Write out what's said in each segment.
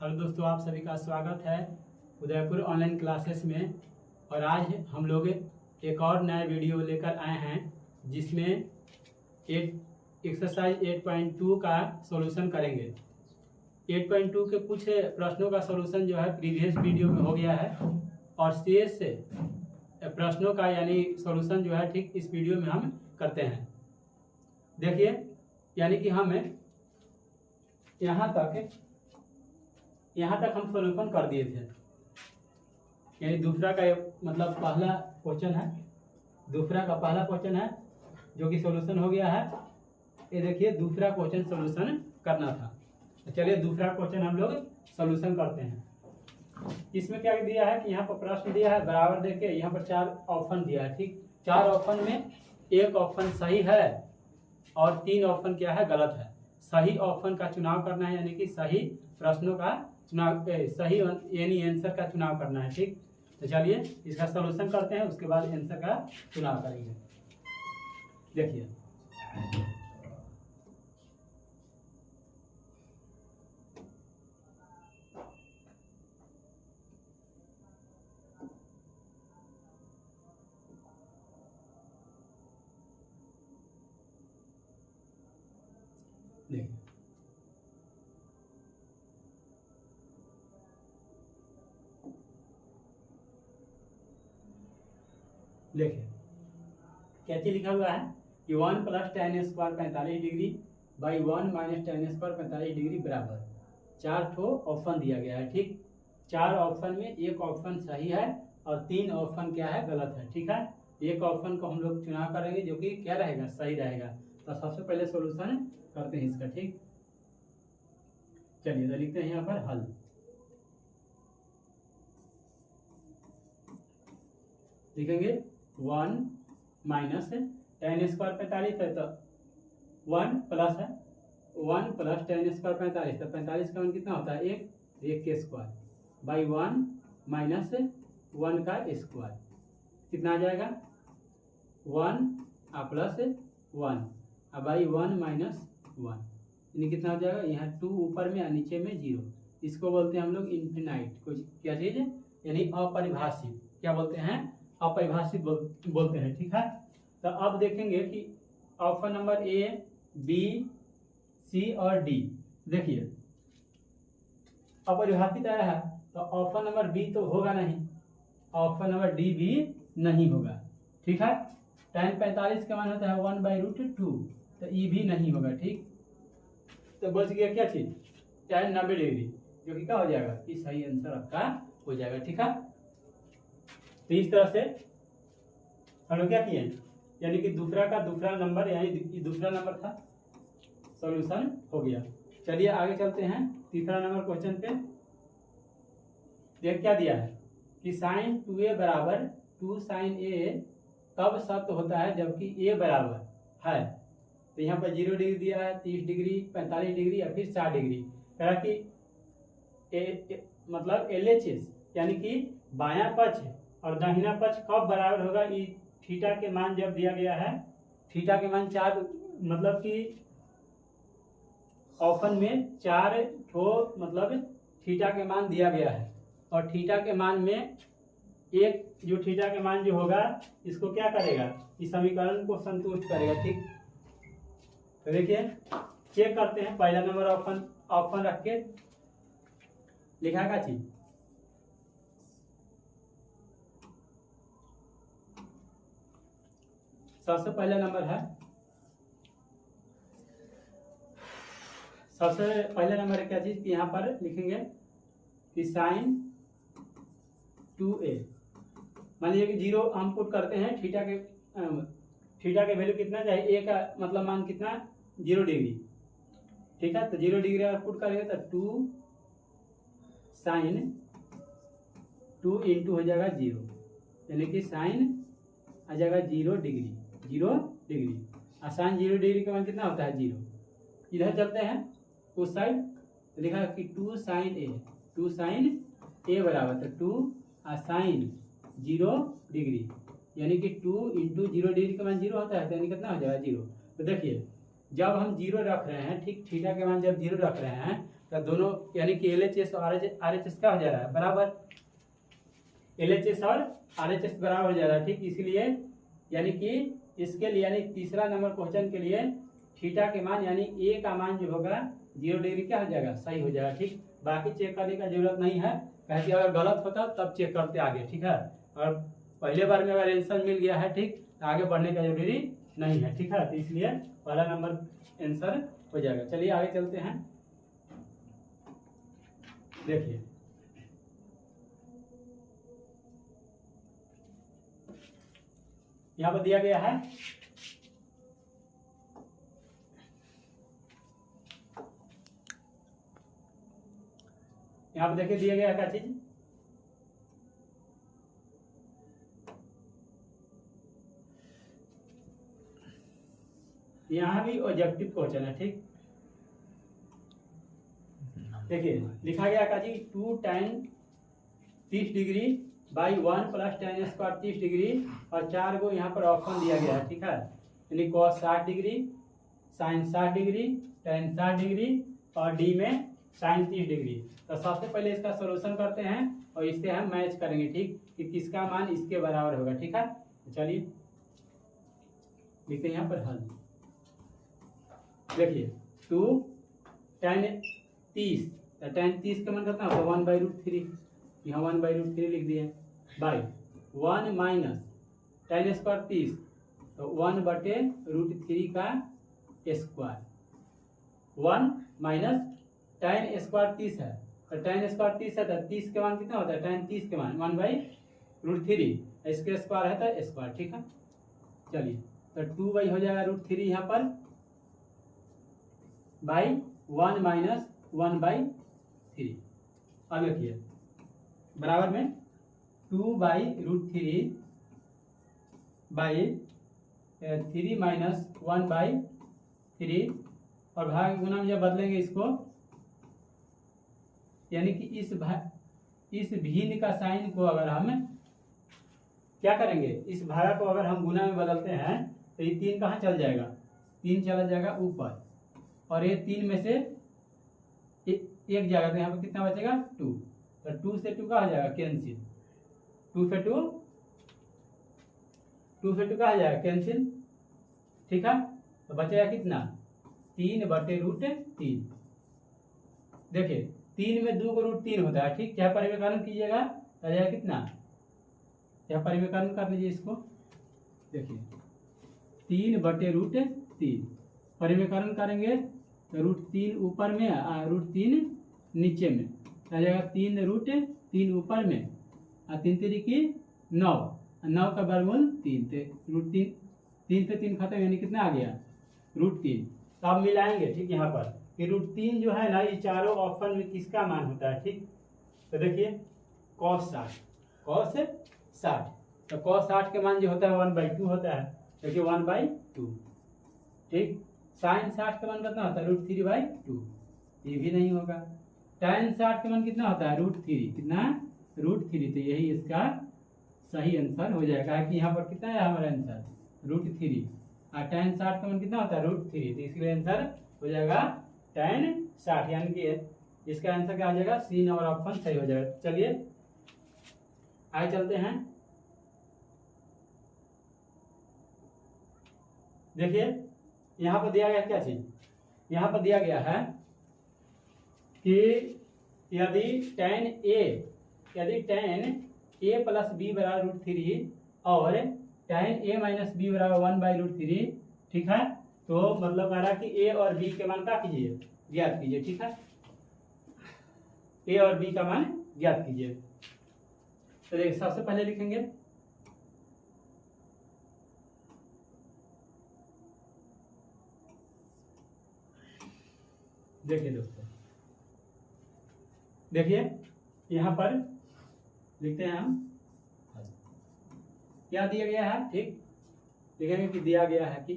Hello दोस्तों, आप सभी का स्वागत है उदयपुर ऑनलाइन क्लासेस में। और आज हम लोग एक और नया वीडियो लेकर आए हैं जिसमें एक्सरसाइज 8.2 का सॉल्यूशन करेंगे। 8.2 के कुछ प्रश्नों का सॉल्यूशन जो है प्रीवियस वीडियो में हो गया है और शेष प्रश्नों का यानी सॉल्यूशन जो है ठीक इस वीडियो में हम करते हैं। देखिए, यानी कि हम यहाँ तक हम सॉल्यूशन कर दिए थे। यानी दूसरा का मतलब पहला क्वेश्चन है, दूसरा का पहला क्वेश्चन है जो कि सॉल्यूशन हो गया है। ये देखिए, दूसरा क्वेश्चन सॉल्यूशन करना था। तो चलिए दूसरा क्वेश्चन हम लोग सॉल्यूशन करते हैं। इसमें क्या दिया है कि यहाँ पर प्रश्न दिया है बराबर देके, यहाँ पर 4 ऑप्शन दिया है। ठीक, 4 ऑप्शन में एक ऑप्शन सही है और 3 ऑप्शन क्या है, गलत है। सही ऑप्शन का चुनाव करना है, यानी कि सही प्रश्नों का चुनाव, सही यानी आंसर का चुनाव करना है। ठीक, तो चलिए इसका सॉल्यूशन करते हैं, उसके बाद आंसर का चुनाव करेंगे। देखिए, देखिए क्या चीज लिखा हुआ है कि 1 + tan² 45 degree by 1 - tan² 45 degree बराबर 4 ठो ऑप्शन दिया गया है। ठीक, 4 ऑप्शन में एक ऑप्शन सही है और 3 ऑप्शन क्या है, गलत है। ठीक है, एक ऑप्शन को हम लोग चुनाव करेंगे जो कि क्या रहेगा, सही रहेगा। तो सबसे पहले सॉल्यूशन करते हैं इसका। ठीक, चलिए तो लिखते हैं यहाँ पर हल। लिखेंगे 1 - tan² 45 है तो 1 प्लस है 1 + tan² 45, तो 45 का मान कितना होता है, 1 के स्क्वायर बाई 1 - 1 का स्क्वायर कितना आ जाएगा, 1 प्लस 1 बाई 1 - 1 यानी कितना हो जाएगा, यहाँ 2 ऊपर में और नीचे में 0। इसको बोलते हैं हम लोग इन्फिनाइट, कुछ क्या चीज यानी अपरिभाषित। क्या बोलते हैं, अपरिभाषित बोलते हैं। ठीक है, तो अब देखेंगे कि ऑप्शन नंबर ए, बी, सी और डी। देखिए अपरिभाषित आया है तो ऑप्शन नंबर बी तो होगा नहीं, ऑप्शन नंबर डी भी नहीं होगा। ठीक है, tan 45 का मान होता है 1/√2, तो ई भी नहीं होगा। ठीक, तो बच गया क्या चीज, tan 90 डिग्री, जो कि क्या हो जाएगा, कि सही आंसर आपका हो जाएगा। ठीक है, तो इस तरह से हम लोग क्या किए, यानी कि दूसरा का दूसरा नंबर यानी दूसरा नंबर था, सॉल्यूशन हो गया। चलिए आगे चलते हैं तीसरा नंबर क्वेश्चन पे। देख क्या दिया है कि sin 2a बराबर 2 sin a तब सत्य होता है जबकि a बराबर है। तो यहाँ पर 0 डिग्री दिया है, 30 डिग्री, 45 डिग्री या फिर 60 डिग्री। कह रहा कि मतलब LHS यानी कि बायां पक्ष और दाहिना पक्ष कब बराबर होगा। थीटा के मान जब दिया गया है, थीटा के मान 4, मतलब कि ऑप्शन में 4 ठो मतलब थीटा के मान दिया गया है और थीटा के मान में एक जो थीटा के मान जो होगा इसको क्या करेगा, इस समीकरण को संतुष्ट करेगा। ठीक, तो देखिए चेक करते हैं, पहला नंबर ऑप्शन रख के लिखा का चीज। सबसे पहला नंबर है, सबसे पहला नंबर है क्या चीज कि यहाँ पर लिखेंगे कि sin 2a, मान लीजिए कि 0 हम पुट करते हैं, थीटा के वैल्यू कितना चाहिए, ए का मतलब मान कितना, 0 डिग्री। ठीक है, तो 0 डिग्री अगर पुट करेंगे तो 2 sin 2 इंटू हो जाएगा 0, यानी कि साइन आ जाएगा 0 डिग्री, 0 डिग्री। आसान 0 डिग्री का मान कितना होता है, 0। इधर चलते हैं उस साइड, लिखा कि 2 sin a बराबर, तो 2 sin 0 डिग्री यानी कि 2 इंटू 0 डिग्री का मान 0 होता है, तो यानी कितना हो जाएगा, 0। तो देखिए जब हम 0 रख रहे हैं, ठीक, थीटा के मान जब 0 रख रहे हैं तो दोनों यानी कि LHS और RHS क्या हो जा रहा है बराबर, LHS और RHS बराबर हो जा रहा है। ठीक, इसलिए यानी कि इसके लिए यानी तीसरा नंबर क्वेश्चन के लिए थीटा के मान यानी A का मान जो होगा 0 डिग्री क्या हो जाएगा, सही हो जाएगा। ठीक, बाकी चेक करने का जरूरत नहीं है, कहे अगर गलत होता तब चेक करते आगे। ठीक है, और पहले बार में अगर आंसर मिल गया है ठीक, तो आगे बढ़ने का जरूरी नहीं है। ठीक है, तो इसलिए पहला नंबर आंसर हो जाएगा। चलिए आगे चलते हैं। देखिए यहाँ पर दिया गया है यहाँ पर देखिए दिया गया है क्या चीज, यहाँ भी ऑब्जेक्टिव क्वेश्चन है। ठीक, देखिए लिखा गया का जी 2 tan 30 degree by 1 plus tan square 30 degree और 4 को यहाँ पर ऑप्शन दिया गया है। ठीक है, यानी cos 60 degree, sin 60 degree, tan 60 degree और डी में sin 30 डिग्री। तो सबसे पहले इसका सॉल्यूशन करते हैं और इससे हम मैच करेंगे। ठीक, कि किसका मान इसके बराबर होगा। ठीक है, चलिए लिखते हैं यहाँ पर हल। देखिए 2 tan 30, tan 30 का मान कितना होगा 1/√3, यहाँ 1/√3 लिख दिए, बाई 1 माइनस tan स्क्वायर 30 तो 1/√3 का स्क्वायर, 1 माइनस tan स्क्वायर 30 है तो tan स्क्वायर 30 है तो 30 के मान कितना होता है, tan 30 के मान 1/√3, इसके स्क्वायर है तो स्क्वायर। ठीक है, चलिए तो 2 हो जाएगा √3 यहाँ पर बाई 1 माइनस 1/3। अब देखिए बराबर में 2/√3 बाई 3 माइनस 1/3 और भाग गुना में जब बदलेंगे इसको यानी कि इस भिन्न का साइन को अगर हम क्या करेंगे, इस भागा को अगर हम गुना में बदलते हैं तो ये 3 कहाँ चल जाएगा, 3 चला जाएगा ऊपर और ये 3 में से एक जाएगा तो यहाँ पर कितना बचेगा 2, तो 2 से 2 कहा जाएगा कैंसिल, 2 से 2 कहा जाएगा कैंसिल। ठीक है, तो बचेगा कितना 3/√3। देखिए 3 में 2 को √3 होता है। ठीक, चाहे परिमेयकरण कीजिएगा तो जाएगा कितना, चाहे परिमेयकरण कर लीजिए इसको। देखिए 3/√3 परिमेयकरण करेंगे तो √3 ऊपर में √3 नीचे में आ जाएगा, 3 ऊपर में और 3 की 9, 9 का वर्गमूल 3, तो √3 से 3 खत्म यानी कितना आ गया √3। तो अब मिलाएंगे। ठीक, यहाँ पर कि √3 जो है ना ये चारों ऑप्शन में किसका मान होता है। ठीक, तो देखिए cos 60 तो cos 60 के मान जो होता है 1/2 होता है, देखिए 1/2। ठीक, sin 60 का मान कितना होता है √3/2, ये भी नहीं होगा। tan 60 का मान कितना होता है √3, कितना √3, तो यही इसका सही आंसर हो जाएगा कि यहाँ पर कितना है हमारा आंसर √3 और tan 60 का मान कितना होता है √3, तो इसलिए आंसर हो जाएगा tan 60, यानी कि इसका आंसर क्या आ जाएगा, सी नंबर ऑप्शन सही हो जाएगा। चलिए आगे चलते हैं। देखिए यहाँ पर दिया गया क्या चीज, यहाँ पर दिया गया है कि यदि tan a प्लस b बराबर √3 और tan a माइनस b बराबर 1/√3। ठीक है, तो मतलब कह रहा कि a और b के मान क्या कीजिए, ज्ञात कीजिए। ठीक है, a और b का मान ज्ञात कीजिए। तो देखिए सबसे पहले लिखेंगे देखिए दोस्तों, देखिए यहाँ पर लिखते हैं हम क्या दिया गया है। ठीक, लिखेंगे कि दिया गया है कि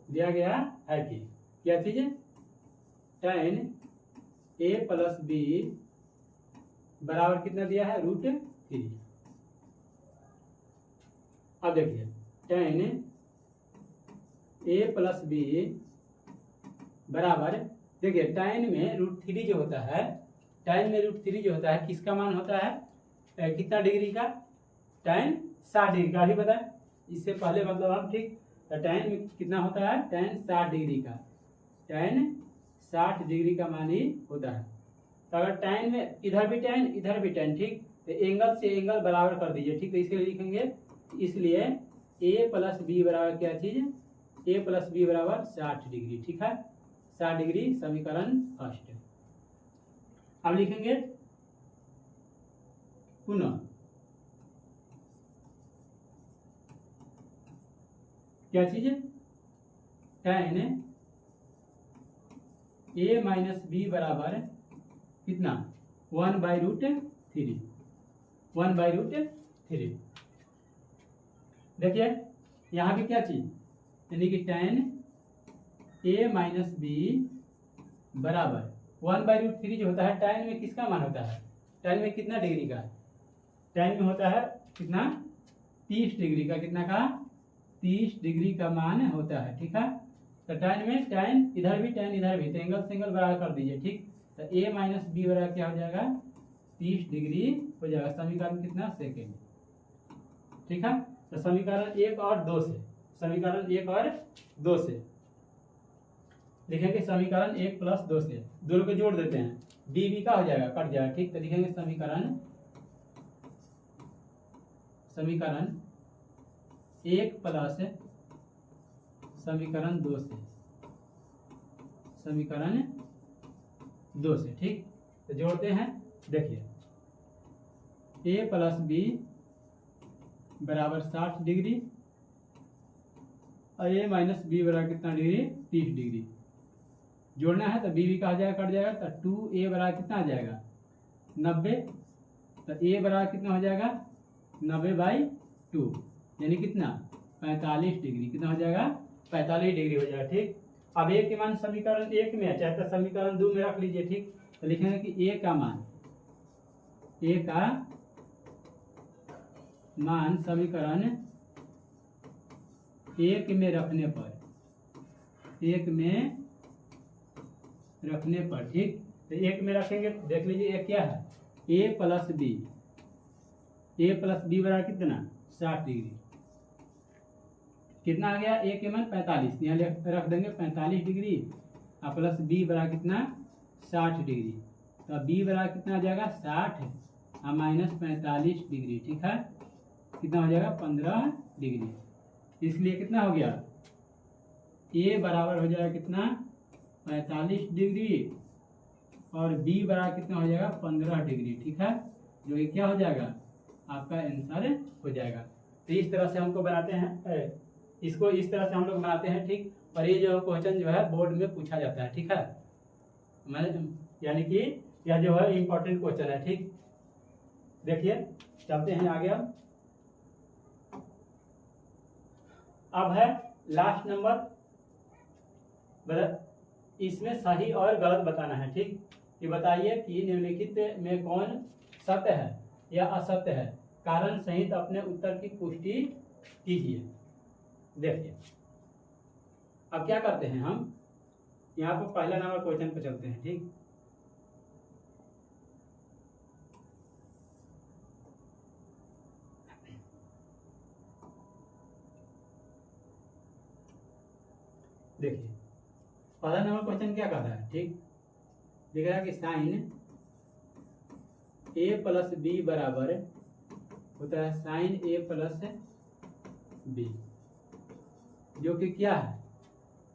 दिया गया है कि क्या चीज tan a प्लस b बराबर कितना दिया है √3। अब देखिए tan a प्लस बी बराबर, देखिए tan में √3 जो होता है, tan में √3 जो होता है किसका मान होता है, कितना डिग्री का, tan 60 डिग्री का। अभी बताए इससे पहले मतलब हम ठीक, tan में कितना होता है, tan 60 डिग्री का, tan 60 डिग्री का मान ही होता है। तो अगर tan में इधर भी tan इधर भी tan, ठीक, तो एंगल से एंगल बराबर कर दीजिए, ठीक। तो इसके लिए लिखेंगे, इसलिए a प्लस बी बराबर क्या चीज, a प्लस बी बराबर 60 डिग्री, ठीक है, 60 डिग्री, समीकरण फर्स्ट। अब लिखेंगे पुनः क्या चीज, tan a माइनस बी बराबर कितना, 1/√3, 1/√3। देखिए यहाँ भी क्या चीज, यानी कि tan a माइनस बी बराबर 1/√3 जो होता है, tan में किसका मान होता है, tan में कितना डिग्री का, tan में होता है कितना, 30 डिग्री का, कितना का, 30 डिग्री का मान होता है, ठीक है। तो tan में tan इधर भी tan इधर भी, तो एंगल से एंगल बराबर कर दीजिए, ठीक। तो a माइनस बी बराबर क्या हो जाएगा, 30 डिग्री हो जाएगा, समीकरण कितना, सेकेंड, ठीक है। तो समीकरण 1 और 2 से, समीकरण 1 और 2 से लिखेंगे, समीकरण 1 प्लस 2 से दोनों को जोड़ देते हैं, b का हो जाएगा, कट जाएगा, ठीक। तो लिखेंगे समीकरण 1 प्लस समीकरण 2 से, समीकरण 2 से, ठीक। तो जोड़ते हैं, देखिए a प्लस बी बराबर 60 डिग्री और a माइनस बी बराबर कितना डिग्री, 30 डिग्री। जोड़ना है तो b का हो जाएगा, कट जाएगा, तो 2a बराबर कितना आ जाएगा, 90। तो a बराबर कितना हो जाएगा, 90/2, यानी कितना, 45 डिग्री, कितना हो जाएगा, 45 डिग्री हो जाएगा, ठीक। अब a के मान समीकरण 1 में है, चाहे तो समीकरण 2 में रख लीजिए, ठीक। तो लिखेंगे कि a का मान समीकरण 1 में रखने पर, 1 में रखने पर, ठीक। तो 1 में रखेंगे, देख लीजिए a क्या है, a प्लस बी बराबर कितना, 60 डिग्री, कितना आ गया, a के मान 45, यहाँ रख देंगे 45 डिग्री, और प्लस बी बराबर कितना, 60 डिग्री। तो b बराबर कितना आ जाएगा, 60 और माइनस 45 डिग्री, ठीक है, कितना हो जाएगा, 15 डिग्री। इसलिए कितना हो गया, a बराबर हो जाएगा कितना, 45 डिग्री, और b बराबर कितना हो जाएगा, 15 डिग्री, ठीक है, जो कि क्या हो जाएगा, आपका आंसर हो जाएगा। तो इस तरह से हमको बनाते हैं, इसको इस तरह से हम लोग बनाते हैं, ठीक। और ये जो क्वेश्चन जो है बोर्ड में पूछा जाता है, ठीक है, यानी कि यह जो है इम्पोर्टेंट क्वेश्चन है, ठीक। देखिए चलते हैं आगे। अब है लास्ट नंबर, इसमें सही और गलत बताना है, ठीक। ये बताइए कि निम्नलिखित में कौन सत्य है या असत्य है, कारण सहित अपने उत्तर की पुष्टि कीजिए। देखिए अब क्या करते हैं, हम यहाँ पर पहला नंबर क्वेश्चन पे चलते हैं, ठीक। देखिए पहला नंबर क्वेश्चन क्या कहता है, ठीक, दिख रहा है कि साइन a प्लस बी बराबर होता है साइन a प्लस बी, जो कि क्या है,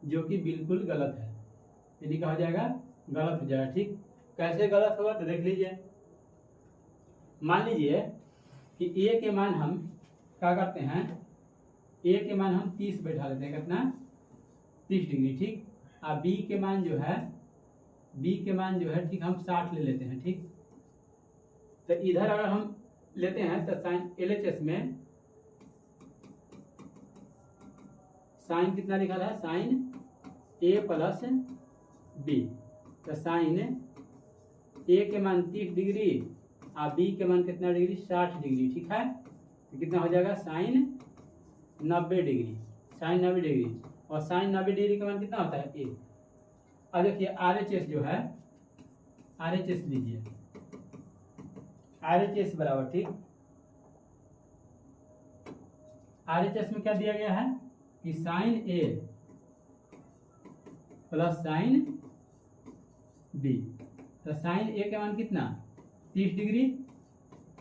जो कि बिल्कुल गलत है, यानी कहा जाएगा गलत हो जाएगा, ठीक। कैसे गलत होगा तो देख लीजिए, मान लीजिए कि a के मान हम क्या करते हैं, a के मान हम 30 बैठा लेते हैं, कितना, 30 डिग्री, ठीक। अब b के मान जो है, ठीक, हम 60 ले लेते हैं, ठीक। तो इधर अगर हम लेते हैं तो साइन LHS में साइन कितना लिखा था, साइन a प्लस बी, तो साइन a के मान 30 डिग्री और b के मान कितना डिग्री, 60 डिग्री, ठीक है। तो कितना हो जाएगा, साइन 90 डिग्री, साइन 90 डिग्री, और साइन 90 डिग्री का मान कितना होता है ए। अब देखिए RHS जो है, RHS लीजिए, RHS बराबर, ठीक, RHS में क्या दिया गया है कि साइन ए प्लस साइन बी, तो साइन ए के मान कितना 30 डिग्री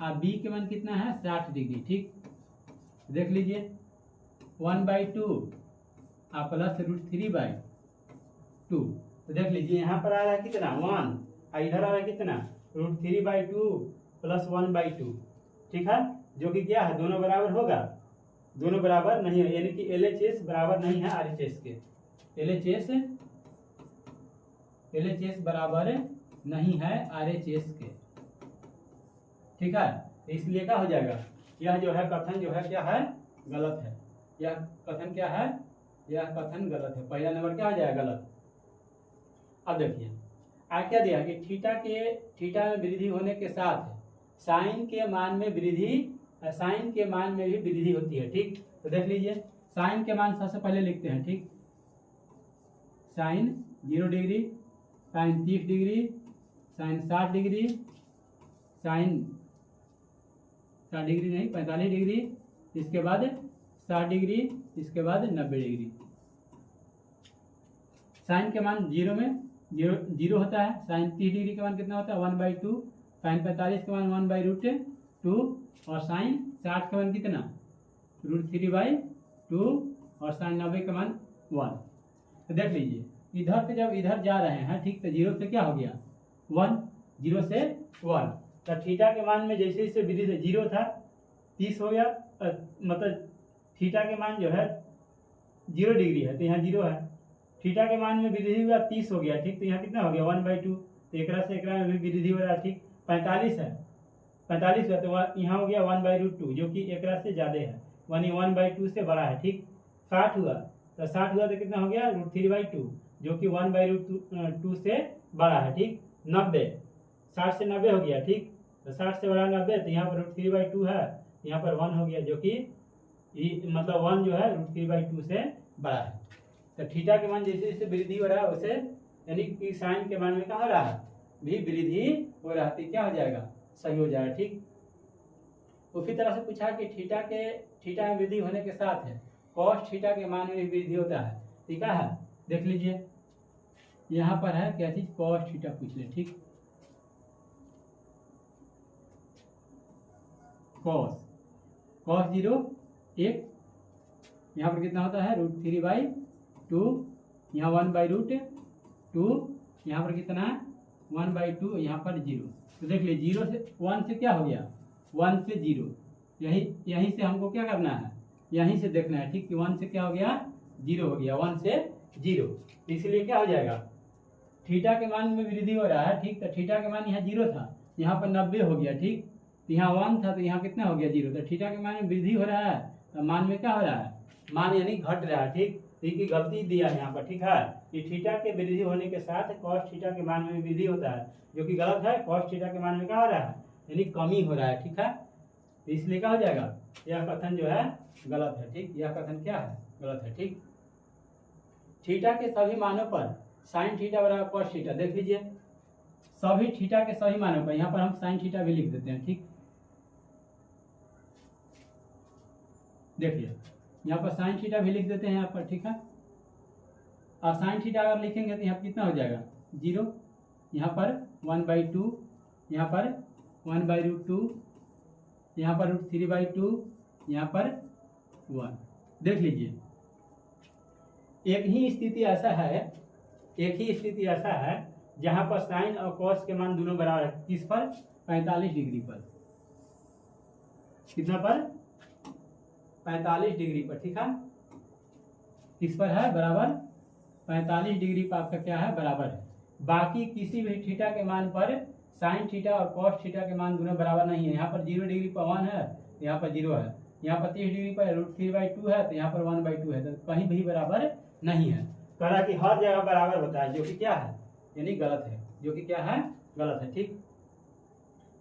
और बी के मान कितना है 60 डिग्री, ठीक। देख लीजिए 1/2 और प्लस √3/2, तो देख लीजिए यहाँ पर आ रहा है कितना 1 और इधर आ रहा है कितना √3/2 प्लस 1/2, ठीक है, जो कि क्या है दोनों बराबर होगा, दोनों बराबर नहीं है, यानी कि LHS बराबर नहीं है RHS के, LHS बराबर नहीं है RHS के, ठीक है, इसलिए क्या हो जाएगा, यह जो है कथन जो है क्या है गलत है, यह कथन क्या है, यह कथन गलत है, पहला नंबर क्या हो जाएगा गलत। अब देखिए क्या दिया कि थीटा में वृद्धि होने के साथ साइन के मान में वृद्धि, साइन के मान में भी वृद्धि होती है, ठीक। तो देख लीजिए साइन के मान सबसे पहले लिखते हैं, ठीक, sine 0 degree, sine 30 degree, sine 60 degree, sine 60 degree नहीं 45 डिग्री, इसके बाद 60 डिग्री, इसके बाद 90 डिग्री। साइन के मान 0 में 0 होता है, साइन 30 डिग्री का मान कितना होता है 1/2, साइन 45 का मान 1/√2, और साइन 60 का मान कितना √3/2, और साइन 90 का मान 1। तो देख लीजिए इधर से जब इधर जा रहे हैं, ठीक, तो 0 से क्या हो गया 1, 0 से 1, तो थीटा के मान में जैसे जैसे वृद्धि 0 था 30 हो गया, मतलब थीटा के मान जो है 0 डिग्री है तो यहाँ 0 है, थीटा के मान में वृद्धि हुआ 30 हो गया, ठीक, तो यहाँ कितना हो गया 1/2, तो एक से एक में भी वृद्धि हो रहा है, ठीक, 45 है, 45 है तो यहाँ हो गया 1/√2 जो कि एक से ज़्यादा है, 1/2 से बड़ा है, ठीक। 60 हुआ तो 60 हुआ तो कितना हो गया √3/2 जो कि 1/2 से बड़ा है, ठीक। 90, 60 से 90 हो गया, ठीक, तो 60 से बड़ा 90, तो यहाँ पर √3/2 है, यहाँ पर 1 हो गया जो कि मतलब 1 जो है √3/2 से बड़ा है। तो थीटा के मान जैसे जैसे वृद्धि हो रहा है वैसे यानी कि साइन के मान में क्या हो रहा है भी वृद्धि हो रहा है, तो क्या हो जाएगा सही हो जाएगा, ठीक। उसी तरह से पूछा कि थीटा में वृद्धि होने के साथ है कॉस थीटा के मान में भी वृद्धि होता है, ठीक है, देख लीजिए यहाँ पर है क्या चीज कॉस थीटा पूछ ले, ठीक, कॉस 0 1, यहाँ पर कितना होता है √3/2, यहाँ 1/√2, यहाँ पर कितना है 1/2, यहाँ पर 0, तो देख लीजिए 0 से 1 से क्या हो गया 1 से 0, यहीं से हमको क्या करना है यहीं से देखना है, ठीक, कि 1 से क्या हो गया 0 हो गया, 1 से 0, इसलिए क्या हो जाएगा थीटा के मान में वृद्धि हो रहा है, ठीक, तो थीटा के मान यहाँ 0 था यहाँ पर 90 हो गया, ठीक, तो यहाँ 1 था तो यहाँ कितना हो गया 0, तो थीटा के मान में वृद्धि हो रहा है तो मान में क्या हो रहा है मान यानी घट रहा है, ठीक, की गलती दिया है यहाँ पर, ठीक है, कि थीटा के वृद्धि होने के साथ कॉस थीटा के मान में वृद्धि होता है जो कि गलत है, कॉस थीटा के मान में क्या हो रहा है यानी कमी हो रहा है, ठीक है, तो इसलिए क्या हो जाएगा यह कथन जो है गलत है, ठीक, यह कथन क्या है गलत है, ठीक। थीटा के सभी मानों पर साइन थीटा बराबर कॉस थीटा, देख लीजिए सभी थीटा के सभी मानों पर, यहाँ पर हम साइन थीटा भी लिख देते हैं, ठीक, देखिए यहाँ पर साइन थीटा भी लिख देते हैं यहाँ पर, ठीक है, और साइन थीटा अगर लिखेंगे तो यहाँ पर कितना हो जाएगा 0, यहाँ पर 1/2, यहाँ पर 1/√2, यहाँ पर √3/2, यहाँ पर 1, देख लीजिए एक ही स्थिति ऐसा है जहाँ पर साइन और कॉस के मान दोनों बराबर है, किस पर 45 डिग्री पर, कितना पर 45 डिग्री पर, ठीक है, किस पर है बराबर 45 डिग्री पर आपका क्या है बराबर है, बाकी किसी भी थीटा के मान पर साइन थीटा और कॉस थीटा के मान दोनों बराबर नहीं है, यहाँ पर 0 डिग्री पर 1 है तो यहाँ पर 0 है, यहाँ पर 30 डिग्री पर √3/2 है तो यहाँ पर 1/2 है, तो कहीं भी बराबर नहीं है, कहा कि हर जगह बराबर होता है जो कि क्या है यानी गलत है, जो कि क्या है गलत है, ठीक।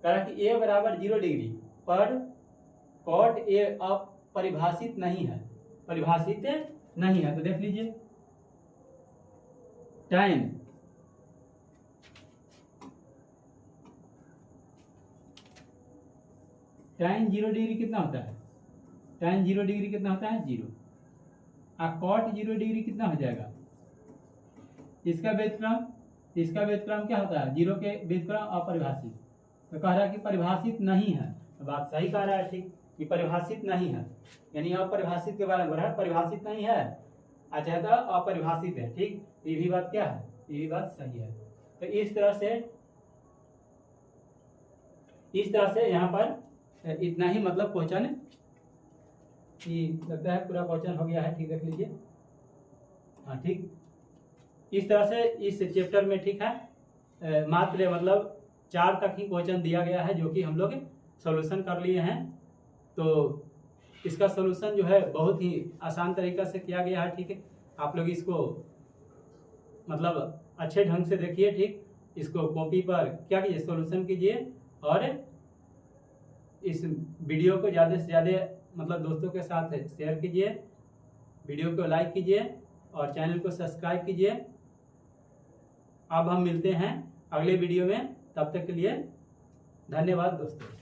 कहा कि a बराबर 0 डिग्री पर कॉट a अपरिभाषित नहीं है, परिभाषित नहीं है। तो देख लीजिए tan 0 डिग्री कितना होता है? tan 0 डिग्री कितना होता है? 0। और cot 0 डिग्री कितना हो जाएगा? इसका व्युत्क्रम क्या होता है? 0 के व्युत्क्रम अपरिभाषित। तो कह रहा है कि परिभाषित नहीं है। तो बात सही कह रहा है, ठीक, कि परिभाषित नहीं है, यानी अपरिभाषित के बारे में बोल रहा है, परिभाषित नहीं है, अच्छा तो अपरिभाषित है, ठीक। ये भी बात क्या है? ये भी बात सही है। तो इस तरह से यहाँ पर इतना ही मतलब क्वेश्चन कि लगता है पूरा क्वेश्चन हो गया है, ठीक, देख लीजिए। हाँ ठीक, इस तरह से इस चैप्टर में, ठीक है, मात्र मतलब 4 तक ही क्वेश्चन दिया गया है, जो कि हम लोग सॉल्यूशन कर लिए हैं। तो इसका सॉल्यूशन जो है बहुत ही आसान तरीका से किया गया है, ठीक है। आप लोग इसको मतलब अच्छे ढंग से देखिए, ठीक, इसको कॉपी पर क्या कीजिए, सॉल्यूशन कीजिए, और इस वीडियो को ज़्यादा से ज़्यादा मतलब दोस्तों के साथ शेयर कीजिए, वीडियो को लाइक कीजिए और चैनल को सब्सक्राइब कीजिए। अब हम मिलते हैं अगले वीडियो में, तब तक के लिए धन्यवाद दोस्तों।